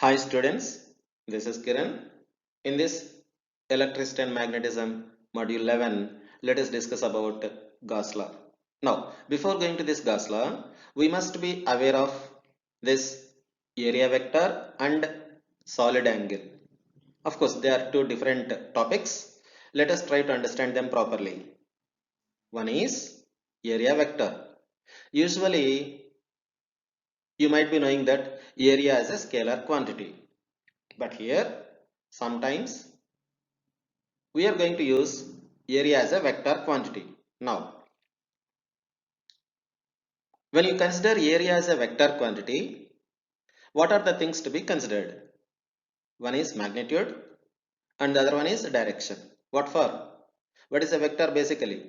Hi students, this is Kiran. In this Electricity and Magnetism module 11, let us discuss about Gauss law. Now, before going to this Gauss law, we must be aware of this area vector and solid angle. Of course, they are two different topics. Let us try to understand them properly. One is area vector. Usually, you might be knowing that area is a scalar quantity. But here, sometimes we are going to use area as a vector quantity. Now, when you consider area as a vector quantity, what are the things to be considered? One is magnitude and the other one is direction. What for? What is a vector basically?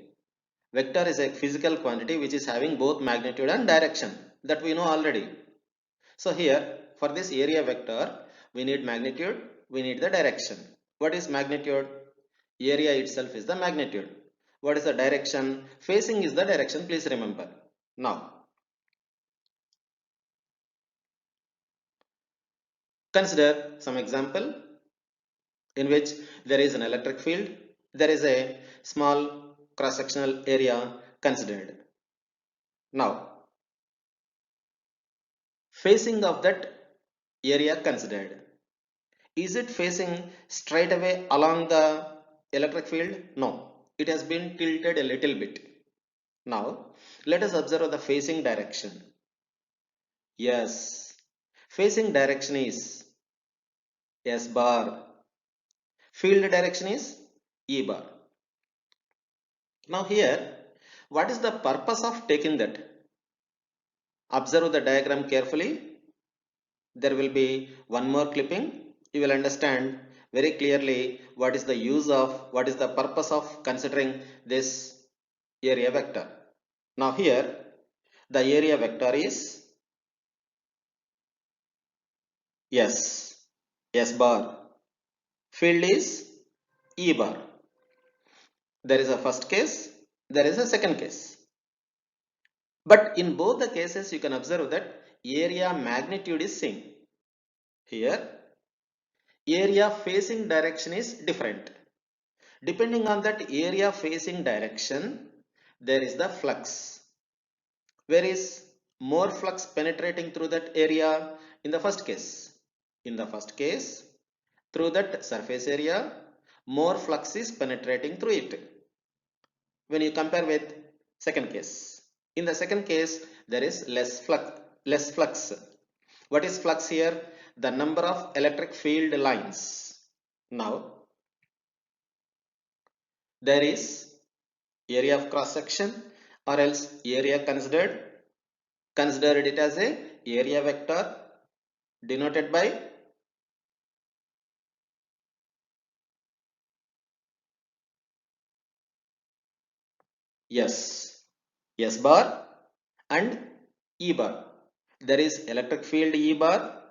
Vector is a physical quantity which is having both magnitude and direction. That we know already. So here, for this area vector, we need magnitude, we need the direction. What is magnitude? Area itself is the magnitude. What is the direction? Facing is the direction, please remember. Now, consider some example in which there is an electric field, there is a small cross-sectional area considered. Now, facing of that area considered. Is it facing straight away along the electric field? No, it has been tilted a little bit. Now, let us observe the facing direction. Yes, facing direction is S bar. Field direction is E bar. Now here, what is the purpose of taking that? Observe the diagram carefully. There will be one more clipping. You will understand very clearly what is the use of, what is the purpose of considering this area vector. Now here, the area vector is S bar. Field is E bar. There is a first case, there is a second case. But in both the cases, you can observe that area magnitude is same. Here, area facing direction is different. Depending on that area facing direction, there is the flux. Where is more flux penetrating through that area in the first case? In the first case, through that surface area, more flux is penetrating through it. When you compare with second case, in the second case, there is less flux. What is flux here? The number of electric field lines. Now, there is area of cross section or else area considered. Consider it as a area vector denoted by S bar and E bar. There is electric field E bar.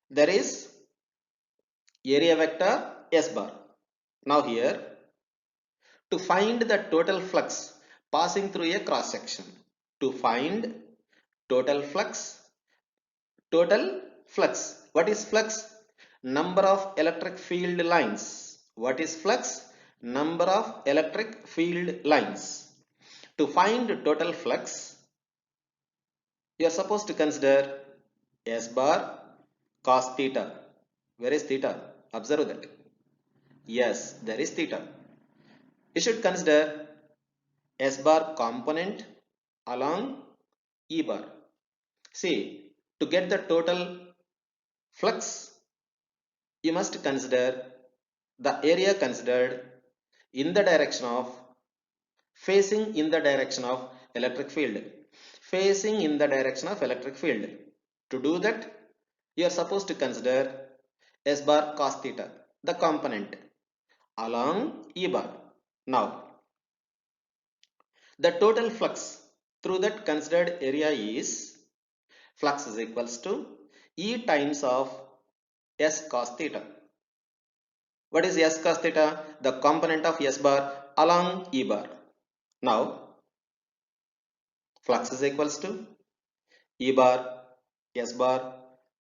There is area vector S bar. Now here, to find the total flux passing through a cross section, to find total flux, what is flux? Number of electric field lines. What is flux? Number of electric field lines. To find total flux, you are supposed to consider S bar cos theta. Where is theta? Observe that. Yes, there is theta. You should consider S bar component along E bar. See, to get the total flux, you must consider the area considered in the direction of facing in the direction of electric field. Facing in the direction of electric field. To do that, you are supposed to consider S bar cos theta, the component along E bar. Now, the total flux through that considered area is flux is equals to E times of S cos theta. What is S cos theta? The component of S bar along E bar. Now, flux is equals to E bar S bar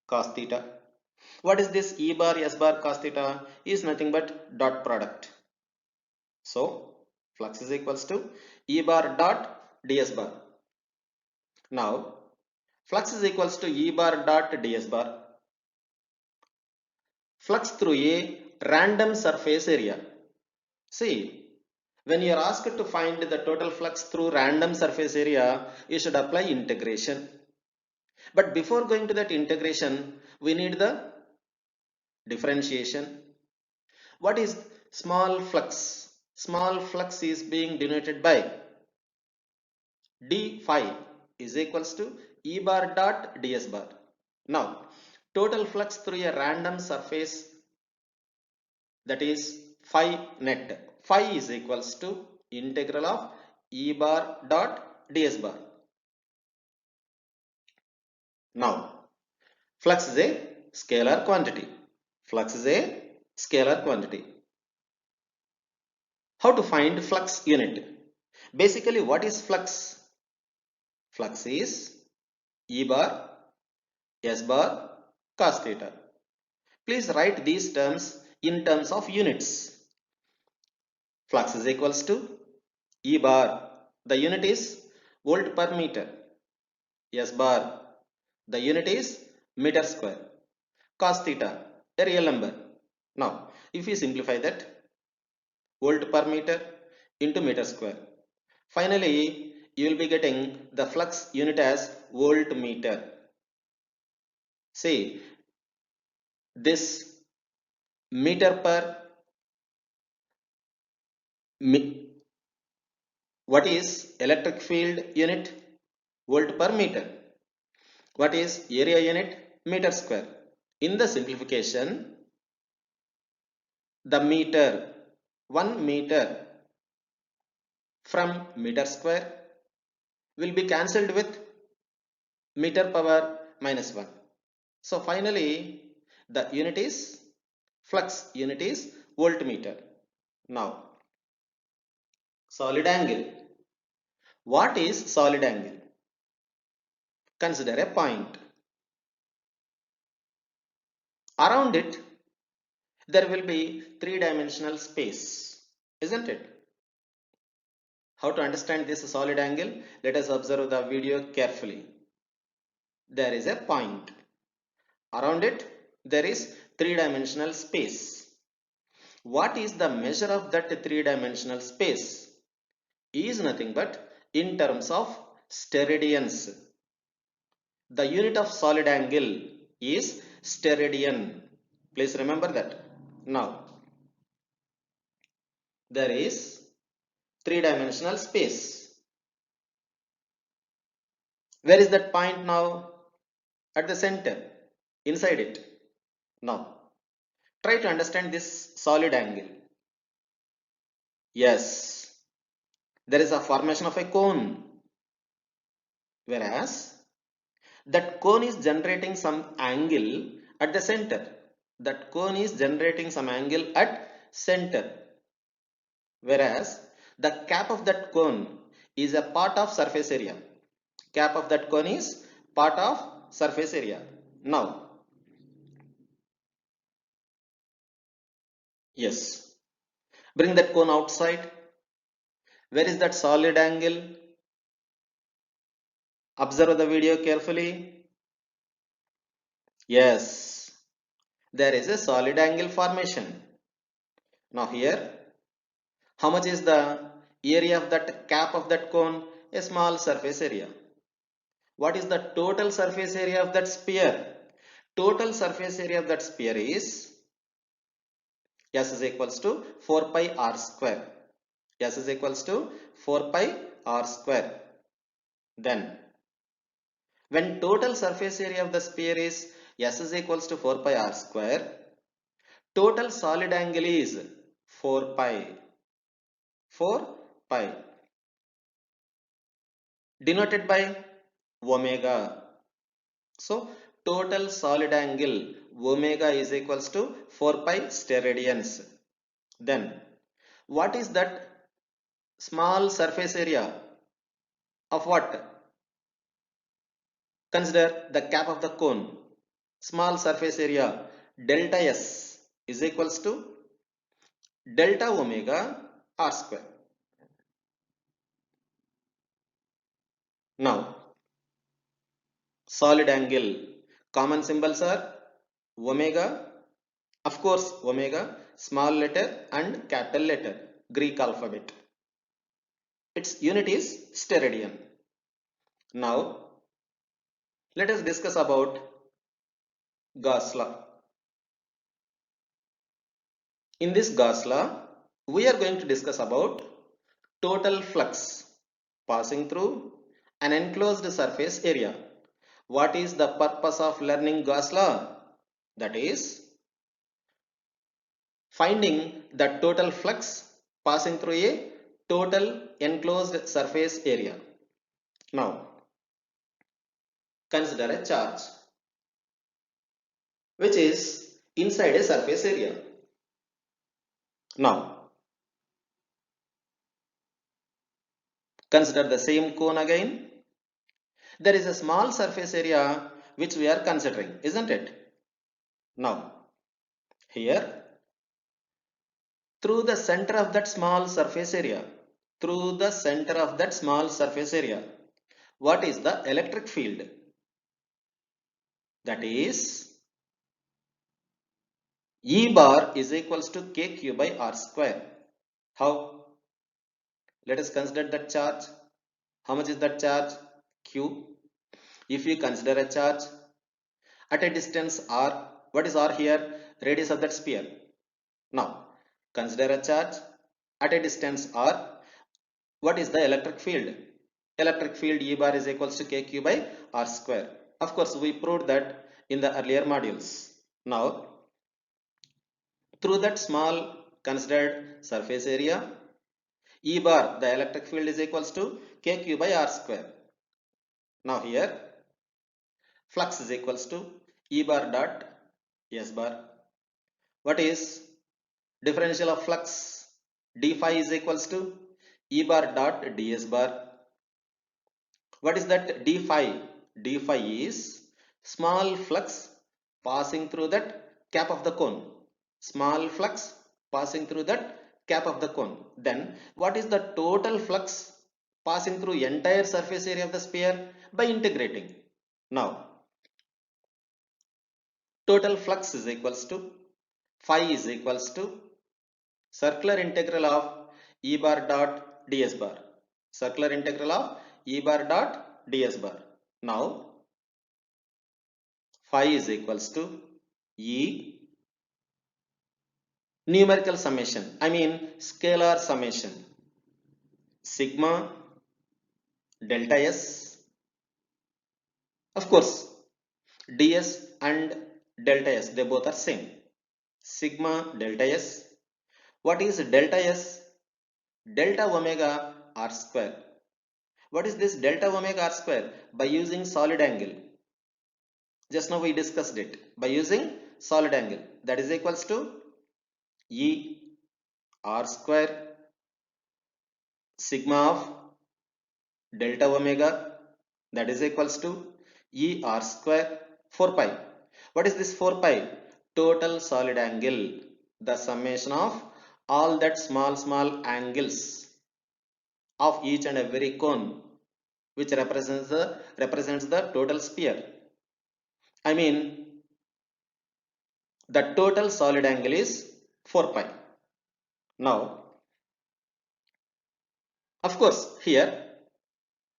cos theta. What is this E bar S bar cos theta? Is nothing but dot product. So flux is equals to E bar dot ds bar. Now flux is equals to E bar dot ds bar. Flux through a random surface area. See, when you are asked to find the total flux through random surface area, you should apply integration. But before going to that integration, we need the differentiation. What is small flux? Small flux is being denoted by d phi is equals to E bar dot ds bar. Now, total flux through a random surface, that is phi net. Phi is equals to integral of E bar dot ds bar. Now, flux is a scalar quantity. Flux is a scalar quantity. How to find flux unit? Basically, what is flux? Flux is E bar S bar cos theta. Please write these terms in terms of units. Flux is equals to E bar. The unit is volt per meter. S bar. The unit is meter square. Cos theta, a real number. Now, if we simplify that, volt per meter into meter square. Finally, you will be getting the flux unit as voltmeter. See, this meter per what is electric field unit? Volt per meter. What is area unit? Meter square. In the simplification, the meter, 1 meter from meter square will be cancelled with meter power minus 1. So finally, the unit is flux unit is voltmeter. Now, solid angle. What is solid angle? Consider a point. Around it, there will be three-dimensional space, isn't it? How to understand this solid angle? Let us observe the video carefully. There is a point. Around it, there is three-dimensional space. What is the measure of that three-dimensional space? Is nothing but in terms of steradians. The unit of solid angle is steradian. Please remember that. Now, there is three-dimensional space. Where is that point now? At the center, inside it. Now, try to understand this solid angle. Yes, there is a formation of a cone, whereas that cone is generating some angle at the center. That cone is generating some angle at center, whereas the cap of that cone is a part of surface area. Cap of that cone is part of surface area. Now, yes, bring that cone outside. Where is that solid angle? Observe the video carefully. Yes, there is a solid angle formation. Now here, how much is the area of that cap of that cone? A small surface area. What is the total surface area of that sphere? Total surface area of that sphere is S is equals to 4 pi r square. S is equals to 4 pi r square. Then, when total surface area of the sphere is S is equals to 4 pi r square, total solid angle is 4 pi. 4 pi. Denoted by omega. So, total solid angle omega is equals to 4 pi steradians. Then, what is that small surface area of what? Consider the cap of the cone. small surface area delta S is equals to delta omega r square. Now, solid angle, common symbols are omega, of course omega, small letter and capital letter, Greek alphabet. Its unit is steradian. Now, let us discuss about Gauss law. In this Gauss law, we are going to discuss about total flux passing through an enclosed surface area. What is the purpose of learning Gauss law? That is finding the total flux passing through a total enclosed surface area. Now, consider a charge which is inside a surface area. Now, consider the same cone again. There is a small surface area which we are considering, isn't it? Now, here, through the center of that small surface area, what is the electric field? That is, E bar is equals to KQ by R square. How? Let us consider that charge. How much is that charge? Q. If you consider a charge at a distance R, what is R here? Radius of that sphere. Now, consider a charge at a distance R. What is the electric field? Electric field E bar is equals to KQ by R square. Of course, we proved that in the earlier modules. Now, through that small considered surface area, E bar, the electric field is equals to KQ by R square. Now here, flux is equals to E bar dot S bar. What is differential of flux? D phi is equals to E bar dot ds bar. What is that d phi? D phi is small flux passing through that cap of the cone. Small flux passing through that cap of the cone. Then what is the total flux passing through entire surface area of the sphere? By integrating. Now, total flux is equals to phi is equals to circular integral of E bar dot ds bar. Circular integral of E bar dot ds bar. Now, phi is equals to E numerical summation, I mean scalar summation, sigma delta S. Of course, ds and delta S, they both are same. Sigma delta S. What is delta S? Delta omega r square. What is this delta omega r square? By using solid angle. Just now we discussed it. By using solid angle. That is equals to E r square sigma of delta omega, that is equals to E r square 4 pi. What is this 4 pi? Total solid angle. The summation of all that small angles of each and every cone which represents the total sphere. I mean, the total solid angle is 4 pi. Now, of course, here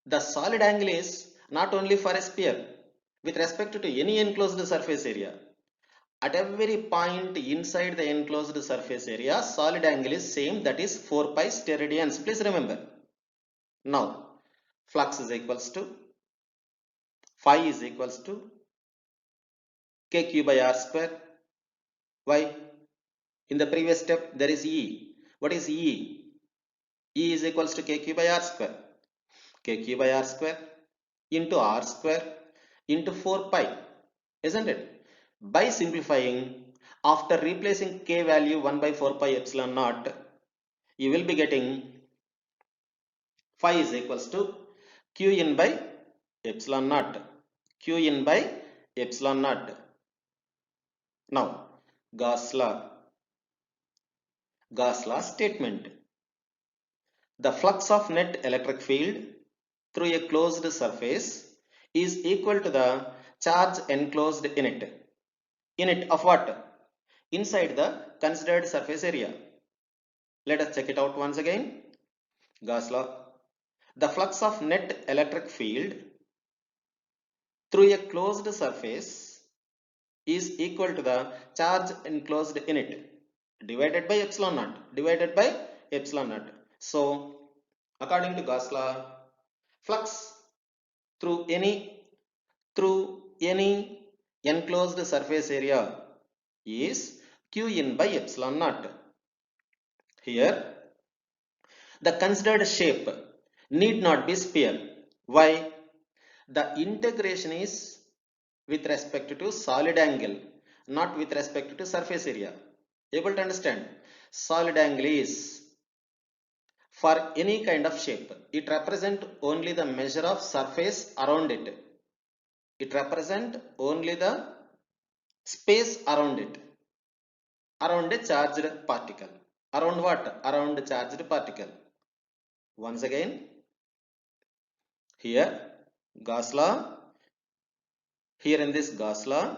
the solid angle is not only for a sphere with respect to any enclosed surface area. At every point inside the enclosed surface area, solid angle is same, that is 4 pi steradians. Please remember. Now, flux is equals to phi is equals to KQ by R square. Why? In the previous step, there is E. What is E? E is equals to KQ by R square. KQ by R square into R square into 4 pi, isn't it? By simplifying, after replacing K value 1 by 4 pi epsilon naught, you will be getting phi is equals to Q in by epsilon naught. Q in by epsilon naught. Now, Gauss law. Gauss law statement. The flux of net electric field through a closed surface is equal to the charge enclosed in it. In it of what? Inside the considered surface area. Let us check it out once again. Gauss law. The flux of net electric field through a closed surface is equal to the charge enclosed in it divided by epsilon naught. So, according to Gauss law, flux through any enclosed surface area is q in by epsilon naught. Here, the considered shape need not be sphere. Why? The integration is with respect to solid angle, not with respect to surface area. Able to understand? Solid angle is for any kind of shape. It represents only the measure of surface around it. It represents only the space around it. Around a charged particle. Around what? Around a charged particle. Once again, here Gauss law. Here in this Gauss law,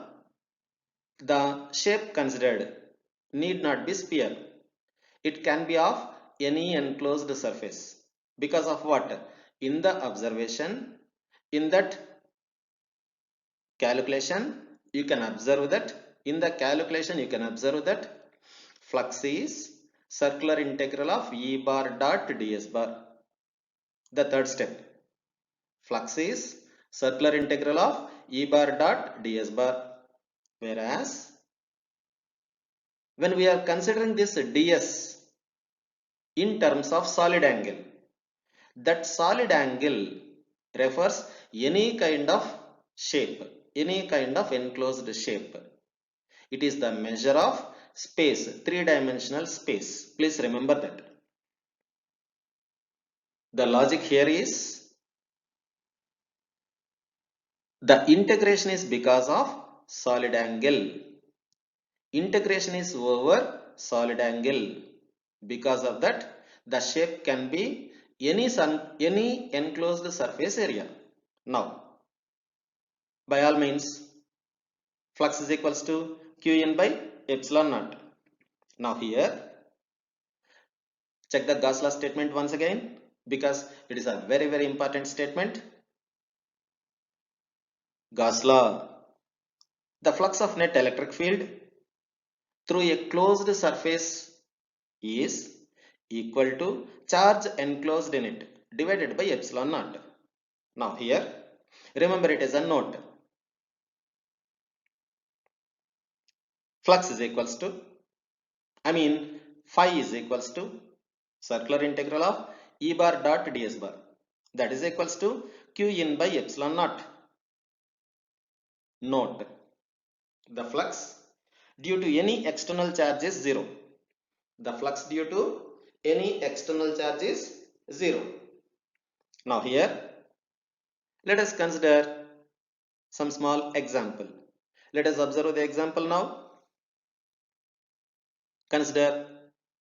the shape considered need not be sphere. It can be of any enclosed surface. Because of what? In the observation, in that calculation, you can observe that. In the calculation, you can observe that flux is circular integral of E bar dot ds bar. The third step. Flux is circular integral of E bar dot ds bar. Whereas, when we are considering this ds in terms of solid angle, that solid angle refers any kind of shape, any kind of enclosed shape. It is the measure of space, three-dimensional space. Please remember that. The logic here is the integration is because of solid angle. Integration is over solid angle. Because of that, the shape can be any enclosed surface area. Now, by all means, flux is equals to Qn by epsilon naught. Now here, check the Gauss law statement once again because it is a very important statement. Gauss law. The flux of net electric field through a closed surface is equal to charge enclosed in it divided by epsilon naught. Now here, remember it as a note. Flux is equals to, phi is equals to circular integral of E bar dot ds bar. That is equals to Q in by epsilon naught. Note, the flux due to any external charge is 0. The flux due to any external charge is 0. Now here, let us consider some small example. Let us observe the example now. Consider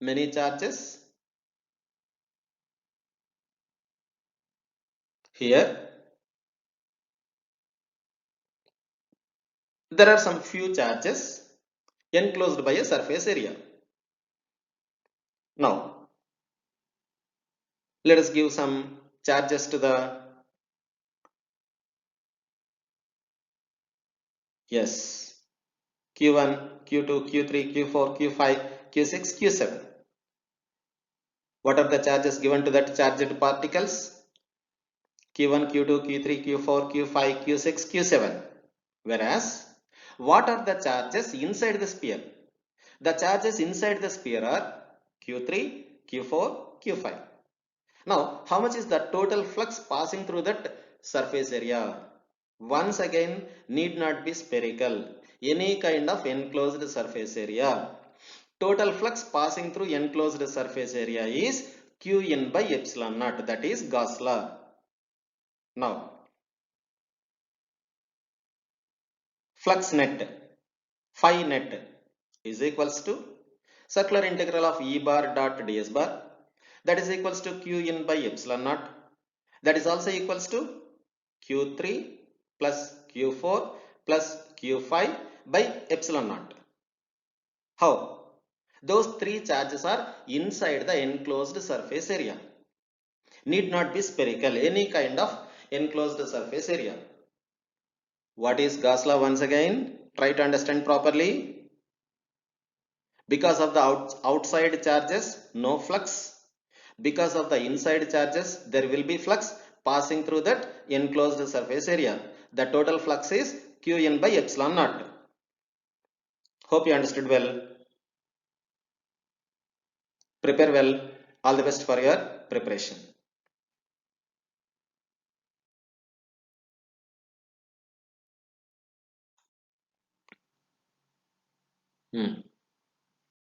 many charges. Here, there are some few charges enclosed by a surface area. Now, let us give some charges to the Q1, Q2, Q3, Q4, Q5, Q6, Q7. What are the charges given to that charged particles? Q1, Q2, Q3, Q4, Q5, Q6, Q7. Whereas, what are the charges inside the sphere? The charges inside the sphere are Q3, Q4, Q5. Now, how much is the total flux passing through that surface area? Once again, need not be spherical. Any kind of enclosed surface area. Total flux passing through enclosed surface area is Q in by epsilon naught. That is Gauss law. Now, flux net. phi net is equals to circular integral of E bar dot ds bar, that is equals to q in by epsilon naught, that is also equals to q3 plus q4 plus q5 by epsilon naught. How? Those three charges are inside the enclosed surface area. Need not be spherical, any kind of enclosed surface area. What is Gauss law once again? Try to understand properly. Because of the outside charges, no flux. Because of the inside charges, there will be flux passing through that enclosed surface area. The total flux is Qn by epsilon naught. Hope you understood well. Prepare well. All the best for your preparation.